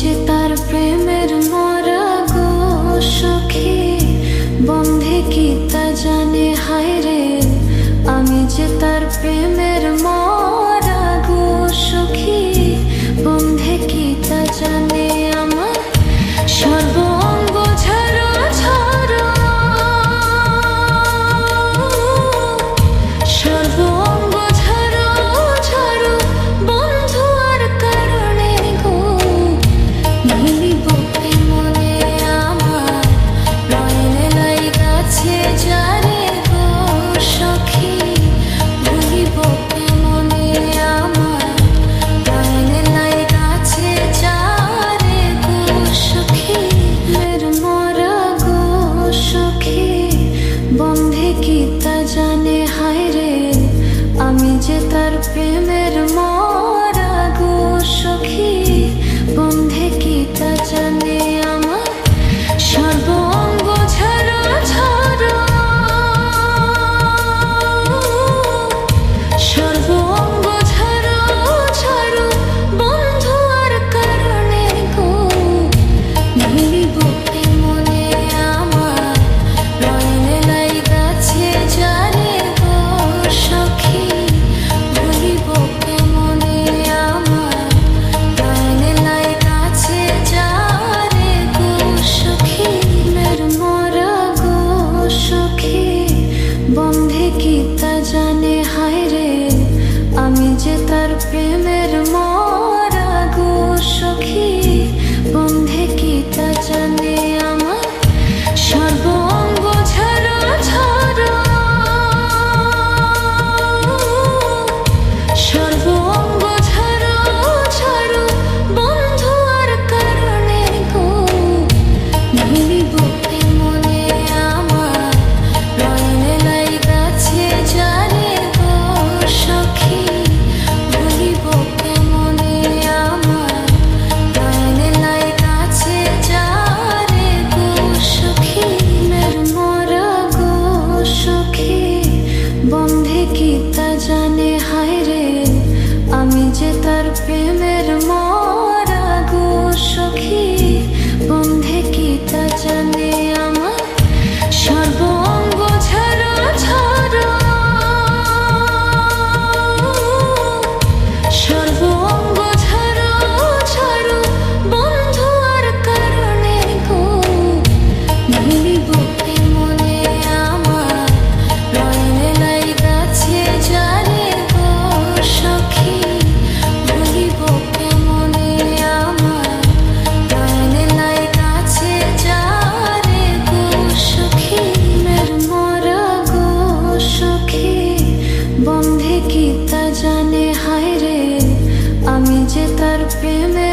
যে তার প্রেমের মরা গো সখী, বন্ধে কি তা জানে হায় রে। আমি যে তার প্রেমের মরা গো সখী, বন্ধে কি তা জানে। আমার সর্বঙ্গ ঝাড়ো ঝাড়ো, সর্বঙ্গ ঝাড়ো ঝাড়ো বন্ধু আর কারণে গো। মিলিব মনে আমার নয়নে লাই গাছে যারে গো সখী, ভুলিব মনে আমার নয়নে লাই গাছে যারে গো সখী। মের মরা গো সখী, বন্ধে কি তা জানে হায় রে। আমি যে তার প্রেমের মরা গো সখী, বন্ধে কি তা জানে। আমার সর্বঙ্গ ঝাড়ো ঝাড়ো, সর্বঙ্গ ঝাড়ো ঝাড়ো বন্ধু আর কারণে গো। মিলিব মনে আমার নয়নে লাই গাছে যারে গো সখী, ভুলিব মনে আমার নয়নে লাই গাছে যারে গো সখী। মের মরা গো সখী, বন্ধে কি তা জানে হায় রে। আমি যে তার প্রেমের মরা গো সখী, বন্ধে কি তা জানে। আমার সর্বঙ্গ ঝাড়ো ঝাড়ো, সর্বঙ্গ ঝাড়ো ঝাড়ো বন্ধু আর কারণে গো। মিলিব মনে আমার নয়নে লাই গাছে যারে গো সখী, ভুলিব মনে আমার নয়নে লাই গাছে যারে গো সখী। মের মরা গো সখী, বন্ধে কি তা জানে হায় রে। আমি যে তার প্রেমের মরা গো সখী, বন্ধে কি তা জানে। আমার সর্বঙ্গ ঝাড়ো ঝাড়ো, সর্বঙ্গ ঝাড়ো ঝাড়ো বন্ধু আর কারণে গো। মিলিব মনে আমার নয়নে লাই গাছে যারে গো সখী, ভুলিব মনে আমার নয়নে লাই গাছে যারে গো সখী। মের মরা গো সখী, বন্ধে কি তা জানে হায় রে। আমি যে তার প্রেমে